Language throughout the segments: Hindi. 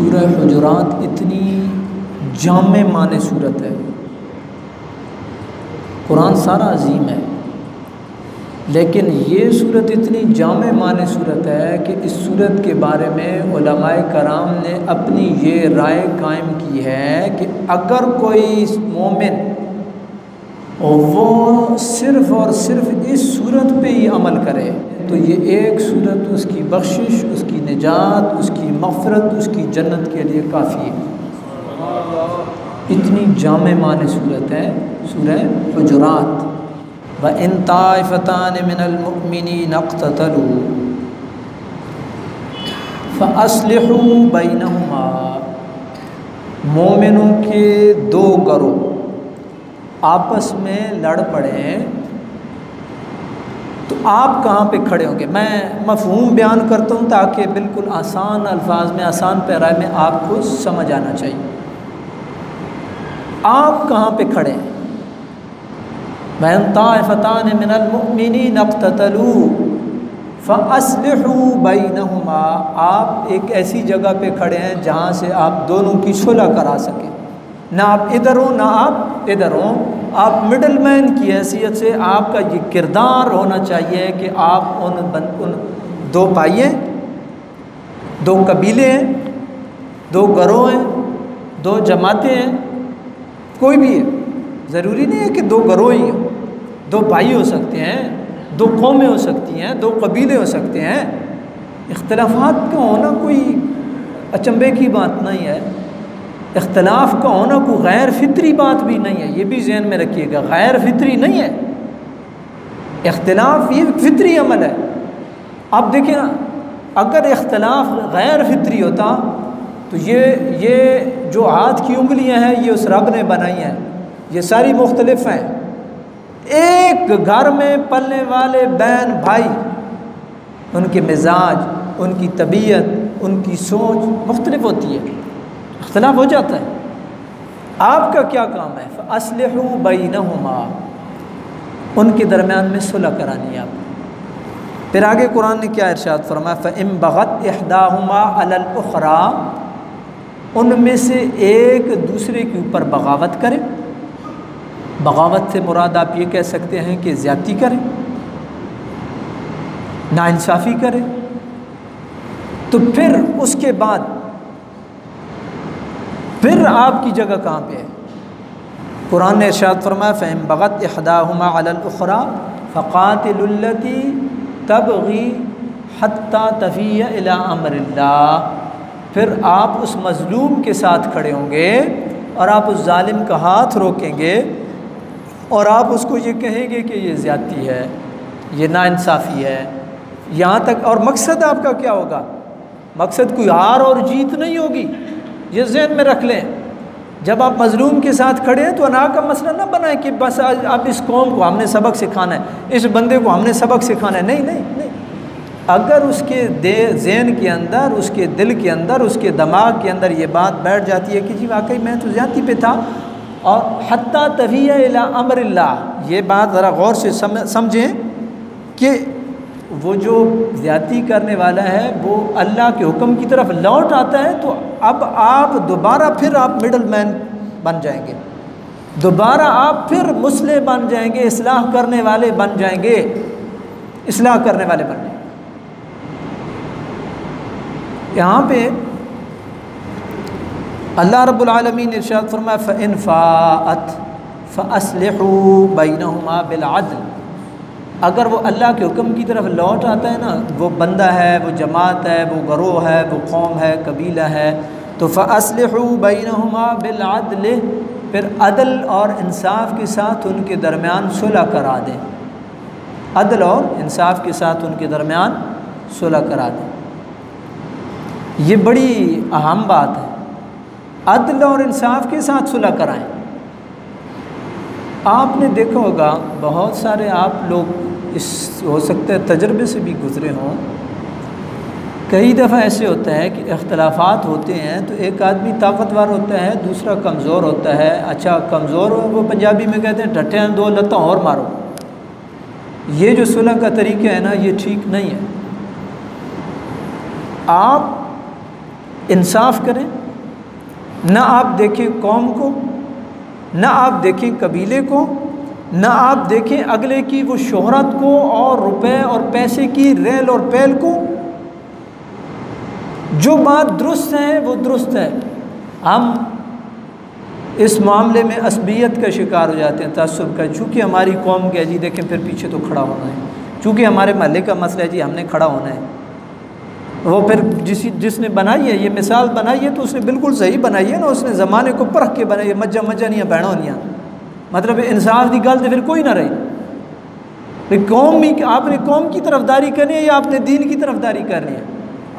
सूरह हुजुरात इतनी जामे माने सूरत है। कुरान सारा अजीम है, लेकिन ये सूरत इतनी जामे माने सूरत है कि इस सूरत के बारे में उलमाए कराम ने अपनी ये राय कायम की है कि अगर कोई मोमिन वो सिर्फ़ और सिर्फ इस सूरत पे ही अमल करे तो ये एक सूरत उसकी बख्शिश, उसकी निजात, उसकी मग़फ़िरत, उसकी जन्नत के लिए काफ़ी है। इतनी जामे माने सूरत है सूरह हुजुरात। व इन ताइफ़तान मिनल मुअमिनीन इक़्ततलू फ़अस्लिहू बैनहुमा, मोमिनों के दो गरोह आपस में लड़ पड़े तो आप कहाँ पे खड़े होंगे। मैं मफ़हूम बयान करता हूँ ताकि बिल्कुल आसान अल्फाज में, आसान पैराए में आपको समझ आना चाहिए। आप कहाँ पे खड़े हैं? वइन ताइफ़तान मिनल मुअमिनीन इक़्ततलू फ़अस्लिहू बैनहुमा, आप एक ऐसी जगह पे खड़े हैं जहाँ से आप दोनों की सुलह करा सकें। ना आप इधर हो ना आप इधर हो, आप मिडल मैन की हैसियत से आपका ये किरदार होना चाहिए कि आप उन दो भाई हैं, दो कबीले हैं, दो घरों हैं, दो जमातें हैं, कोई भी है, ज़रूरी नहीं है कि दो घरों ही हो, दो भाई हो सकते हैं, दो कौमें हो सकती हैं, दो कबीले हो सकते हैं। इख्तिलाफ़ात का होना कोई अचंभे की बात नहीं है। इख्तिलाफ़ का होना कोई गैर फितरी बात भी नहीं है, ये भी ज़हन में रखिएगा। गैर फितरी नहीं है इख्तिलाफ़, ये फितरी अमल है। आप देखिए ना, अगर इख्तिलाफ़ गैर फितरी होता तो ये जो हाथ की उंगलियां हैं ये उस रब ने बनाई हैं, ये सारी मुख्तलिफ हैं। एक घर में पलने वाले बहन भाई, उनके मिजाज, उनकी तबीयत, उनकी सोच मुख्तलिफ होती है, इख्तिलाफ हो जाता है। आपका क्या काम है? फ़अस्लिहू बैनहुमा, उनके दरमियान में सुलह करानी है आप। फिर आगे कुरान ने क्या इरशाद फरमाया? फ़इन बग़त इहदाहुमा अलल उख़रा, उनमें से एक दूसरे के ऊपर बगावत करे। बगावत से मुराद आप ये कह सकते हैं कि ज़्यादती करे, नाइंसाफ़ी करे। तो फिर उसके बाद फिर आपकी जगह कहाँ पे है? कुरान ने इरशाद फरमाया फ़इन बग़त इहदाहुमा अलल उख़रा फ़क़ातिलुल्लती तबग़ी हत्ता तफ़ीअ इला अम्रिल्लाह। फिर आप उस मज़लूम के साथ खड़े होंगे और आप उस जालिम का हाथ रोकेंगे और आप उसको ये कहेंगे कि ये ज़्यादती है, ये नाइंसाफ़ी है, यहाँ तक। और मकसद आपका क्या होगा? मकसद कोई हार और जीत नहीं होगी, ये ज़हन में रख लें। जब आप मज़लूम के साथ खड़े हैं तो अना का मसला ना बनाए कि बस अब इस कौम को हमने सबक सिखाना है, इस बंदे को हमने सबक सिखाना है। नहीं नहीं नहीं, अगर उसके ज़हन के अंदर, उसके दिल के अंदर, उसके दिमाग के अंदर ये बात बैठ जाती है कि जी वाकई मैं तो ज़्यादती पे था, और हत्ता तफ़ीअ इला अम्रिल्लाह, ये बात ज़रा गौर से समझें कि वो जो ज़्यादती करने वाला है वो अल्लाह के हुक्म की तरफ लौट आता है तो अब आप दोबारा फिर आप मिडल मैन बन जाएंगे, दोबारा आप फिर मुस्लिह बन जाएंगे, इस्लाह करने वाले बन जाएंगे, इस्लाह करने वाले बन जाएंगे। यहाँ पे अल्लाह रब्बुल आलमीन ने इरशाद फरमाया फ़इन फ़ाअत फ़अस्लिहू बैनहुमा बिल अदल, अगर वो अल्लाह के हुक्म की तरफ लौट आता है ना, वो बंदा है, वो जमात है, वो गरोह है, वो कौम है, कबीला है, तो फ़अस्लिहू बैनहुमा बिल अदल, फिर अदल और इंसाफ के साथ उनके दरमियान सुलह करा दें। अदल और इंसाफ के साथ उनके दरमियान सुलह करा दें। ये बड़ी अहम बात है, अदल और इंसाफ के साथ सुलह कराएं। आपने देखा होगा बहुत सारे आप लोग इस हो सकता है तजर्बे से भी गुज़रे हों। कई दफ़ा ऐसे होता है कि इख्तिलाफ़ात होते हैं तो एक आदमी ताकतवर होता है, दूसरा कमज़ोर होता है। अच्छा, कमज़ोर वो पंजाबी में कहते हैं डटे दो लत्ता और मारो। ये जो सुलह का तरीका है ना, ये ठीक नहीं है। आप इंसाफ करें, ना आप देखें कौम को, ना आप देखें कबीले को, ना आप देखें अगले की वो शोहरत को और रुपए और पैसे की रेल और पैल को। जो बात दुरुस्त है वो दुरुस्त है। हम इस मामले में असबियत का शिकार हो जाते हैं, तअस्सुब का, चूँकि हमारी कौम के जी देखें फिर पीछे तो खड़ा होना है, चूँकि हमारे महल्ले का मसला है जी हमने खड़ा होना है। वो फिर जिसने बनाई है ये मिसाल बनाई है तो उसने बिल्कुल सही बनाई है ना, उसने ज़माने को परख के बनाई है। मज्जा मज्जा नहीं है, बहनों नहीं, मतलब इंसाफ की गल तो फिर कोई ना रही। फिर कौम ही, आपने कौम की तरफदारी करनी है या आपने दीन की तरफदारी करनी है?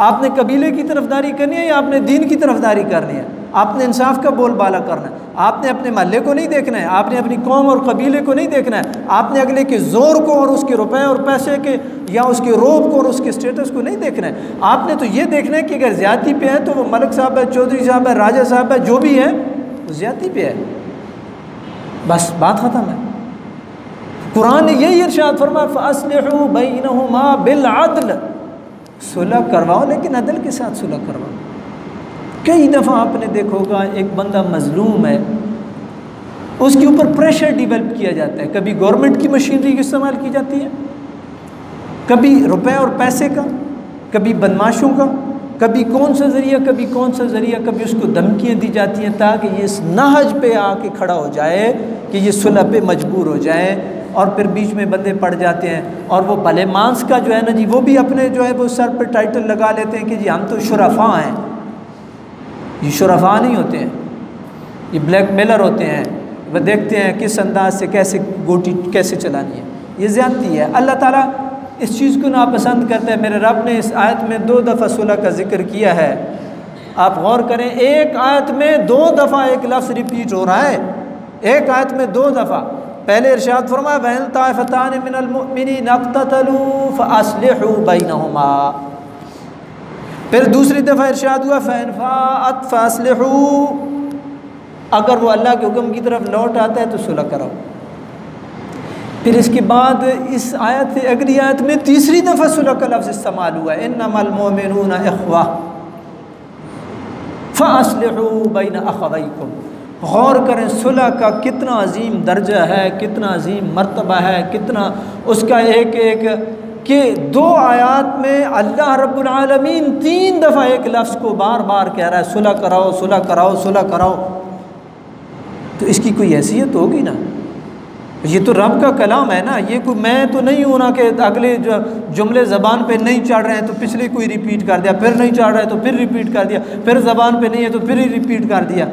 आपने कबीले की तरफदारी करनी है या आपने दीन की तरफदारी करनी है? आपने इंसाफ का बोलबाला करना है। आपने अपने महल्ले को नहीं देखना है, आपने अपनी कौम और कबीले को नहीं देखना है, आपने अगले के ज़ोर को और उसके रुपए और पैसे के या उसके रोब को और उसके स्टेटस को नहीं देखना है। आपने तो ये देखना है कि अगर ज़्यादती पे है तो वो मलिक साहब है, चौधरी साहब है, राजा साहब है, जो भी है वो ज़्यादती पे है, बस बात ख़त्म है। कुरान ने यही इरशाद फरमाया फ़अस्लिहू बैनहुमा बिलअद्ल, सुलह करवाओ लेकिन अदल के साथ सुलह करवाओ। कई दफ़ा आपने देखा होगा एक बंदा मजलूम है, उसके ऊपर प्रेशर डिवेल्प किया जाता है, कभी गवर्नमेंट की मशीनरी इस्तेमाल की जाती है, कभी रुपए और पैसे का, कभी बदमाशों का, कभी कौन सा ज़रिया, कभी कौन सा ज़रिया, कभी उसको धमकियाँ दी जाती हैं ताकि ये इस नहज पे आके खड़ा हो जाए कि ये सुलह पे मजबूर हो जाए। और फिर बीच में बंदे पड़ जाते हैं और वो भले मांस का जो है ना जी, वो भी अपने जो है वो सर पे टाइटल लगा लेते हैं कि जी हम तो शुरफा हैं। ये शुरफा नहीं होते हैं, ये ब्लैकमेलर होते हैं। वह देखते हैं किस अंदाज से कैसे गोटी कैसे चलानी है, ये ज़्यादती है। अल्लाह ताला इस चीज़ को नापसंद करता है। मेरे रब ने इस आयत में 2 दफ़ा सुलह का जिक्र किया है। आप गौर करें, एक आयत में 2 दफ़ा एक लफ्ज़ रिपीट हो रहा है, एक आयत में 2 दफ़ा। पहले इरशाद फरमाया वइन ताइफतान मिनल मुमिनीन इक़्ततलू फ़अस्लिहू बैनहुमा, फिर दूसरी दफ़ा इरशाद हुआ फ़इन फ़ाअत फ़अस्लिहू, अगर वो अल्लाह के हुक्म की तरफ लौट आता है तो सुलह कराओ। फिर इसके बाद इस आयत से अगली आयत में तीसरी दफ़ा सुलह का लफ्ज़ इस्तेमाल हुआ है, इन्नमल मुमिनूना इख़्वा फ़अस्लिहू बैन अख़वैकुम। गौर करें सुलह का कितना अजीम दर्जा है, कितना अजीम मर्तबा है, कितना उसका एक एक कि 2 आयात में अल्लाह रब्बुल आलमीन 3 दफ़ा एक लफ्ज़ को बार बार कह रहा है सुलह कराओ, सुलह कराओ, सुलह कराओ। तो इसकी कोई हैसियत होगी ना, ये तो रब का कलाम है ना, ये कोई मैं तो नहीं हूँ ना कि अगले जो जुमले ज़बान पे नहीं चढ़ रहे हैं तो पिछले कोई रिपीट कर दिया, फिर नहीं चढ़ रहे तो फिर रिपीट कर दिया, फिर ज़बान पे नहीं है तो फिर ही रिपीट कर दिया।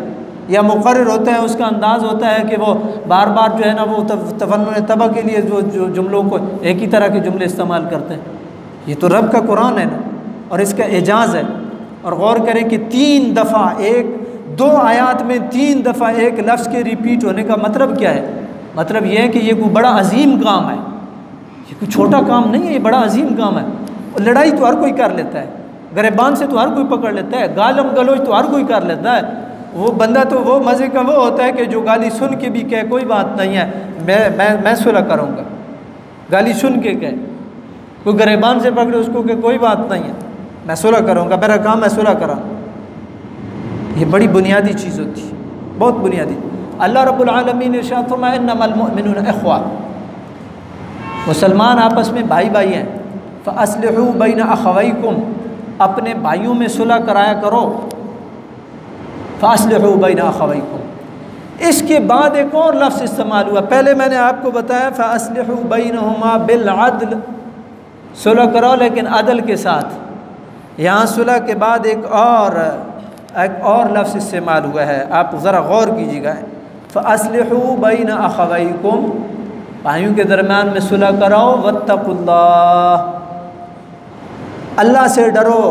या मुकर्रर होता है, उसका अंदाज़ होता है कि वो बार बार जो है ना वो तफन्नुन तबा के लिए जो जुमलों को एक ही तरह के जुमले इस्तेमाल करते हैं। ये तो रब का कुरान है ना और इसका एजाज़ है। और गौर करें कि 3 दफ़ा 2 आयात में 3 दफ़ा एक लफ्ज़ के रिपीट होने का मतलब क्या है? मतलब यह है कि ये कोई बड़ा अजीम काम है, ये कोई छोटा काम नहीं है, ये बड़ा अजीम काम है। लड़ाई तो हर कोई कर लेता है, गिरबान से तो हर कोई पकड़ लेता है, गालम गलोच तो हर कोई कर लेता है। वो बंदा तो वो मज़े का वो होता है कि जो गाली सुन के भी कहे कोई बात नहीं है, मैं सुलह करूँगा, गाली सुन के कहे, कोई गिरबान से पकड़े उसको कहे कोई बात नहीं है, मैं सुलह करूँगा, मेरा काम है सुलह करा। ये बड़ी बुनियादी चीज़ होती है, बहुत बुनियादी। अल्लाह रब्बुल आलमीन ने इरशाद फरमाया इन्नमल मुमिनूना इख़्वा, मुसलमान आपस में भाई भाई हैं। फ़अस्लिहू बैन अख़वैकुम, अपने भाइयों में सुलह कराया करो। फ़अस्लिहू बैन अख़वैकुम। इसके बाद एक और लफ्ज़ इस्तेमाल हुआ, पहले मैंने आपको बताया फ़अस्लिहू बैनहुमा बिलअद्ल, सुलह कराओ लेकिन अदल के साथ। यहाँ सुलह के बाद एक और लफ्ज़ इस्तेमाल हुआ है, आप ज़रा गौर कीजिएगा। फ़अस्लिहू बैन अख़वैकुम, भाइयों के दरमियान में सुलह कराओ। वत्तक़ुल्लाह, अल्लाह से डरो,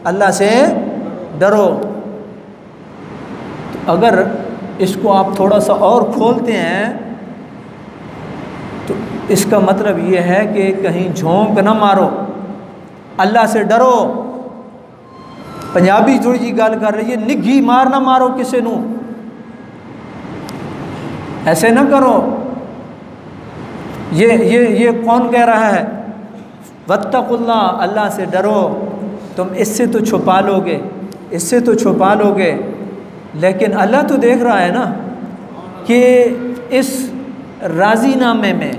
अल्लाह से डरो। तो अगर इसको आप थोड़ा सा और खोलते हैं तो इसका मतलब ये है कि कहीं झोंक ना मारो, अल्लाह से डरो। पंजाबी थोड़ी जी गल कर रही है, निग्घी मार ना मारो किसी नू, ऐसे ना करो। ये कौन कह रहा है? वत्तक़ुल्लाह, अल्लाह से डरो। तुम इससे तो छुपा लोगे, इससे तो छुपा लोगे, लेकिन अल्लाह तो देख रहा है ना कि इस राज़ीनामे में,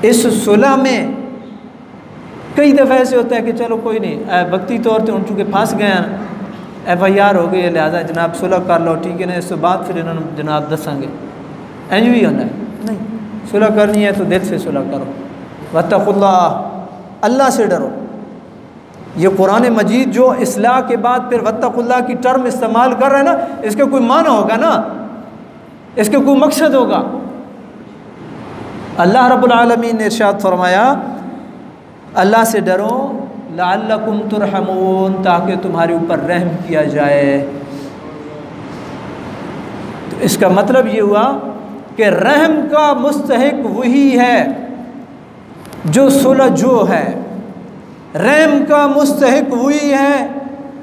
इस सुलह में कई दफ़ा ऐसे होता है कि चलो कोई नहीं, वक्ती तौर पे उन चूँकि फंस गए हैं, FIR हो गई है, लिहाजा जनाब सुलह कर लो, ठीक है ना, इसके बाद फिर इन्होंने जनाब दसेंगे, इंज भी होना है। नहीं, सुलह करनी है तो दिल से सुलह करो। वत्तकुल्लाह, अल्लाह से डरो। ये कुरान मजीद जो इस्लाह के बाद फिर वत्तकुल्लाह की टर्म इस्तेमाल कर रहा है ना, इसका कोई माना होगा ना, इसका कोई मकसद होगा। अल्लाह रब्बुल आलमीन ने इरशाद फरमाया, अल्लाह से डरो, लअल्लकुम तुरहमून, ताकि तुम्हारे ऊपर रहम किया जाए। तो इसका मतलब ये हुआ कि रहम का मुस्तहिक वही है जो सुलझो है, रहम का मुस्तहिक वही है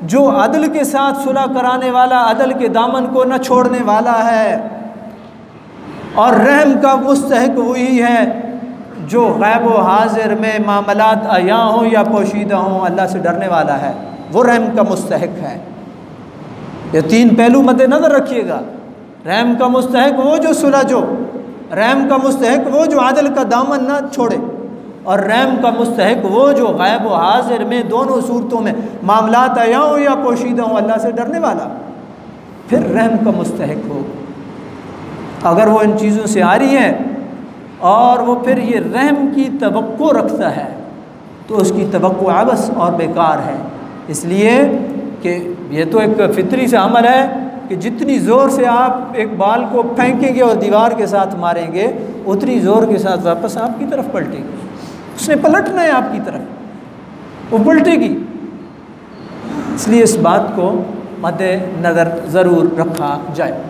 जो अदल के साथ सुलह कराने वाला, अदल के दामन को न छोड़ने वाला है, और रहम का मुस्तहिक वही है जो गैब व हाजिर में मामलात आया हों या पोशीदा हों, अल्लाह से डरने वाला है, वो रहम का मुस्तहिक है। ये तीन पहलू मद्देनज़र रखिएगा। रहम का मुस्तहिक वो जो सुलझो, रहम का मुस्तहिक वो जो अदल का दामन ना छोड़े, और रहम का मुस्तहिक वो जो गैब व हाजिर में दोनों सूरतों में मामलात आया हों या पोशीदा हों, अल्लाह से डरने वाला, फिर रहम का मुस्तहिक हो। अगर वो इन चीज़ों से आ रही है और वो फिर ये रहम की तवक्को रखता है, तो उसकी तवक्को अबस और बेकार है। इसलिए कि ये तो एक फितरी से अमल है कि जितनी ज़ोर से आप एक बाल को फेंकेंगे और दीवार के साथ मारेंगे, उतनी ज़ोर के साथ वापस आपकी तरफ पलटेगी। उसने पलटना है आपकी तरफ, वो पलटेगी। इसलिए इस बात को मद्देनज़र ज़रूर रखा जाए।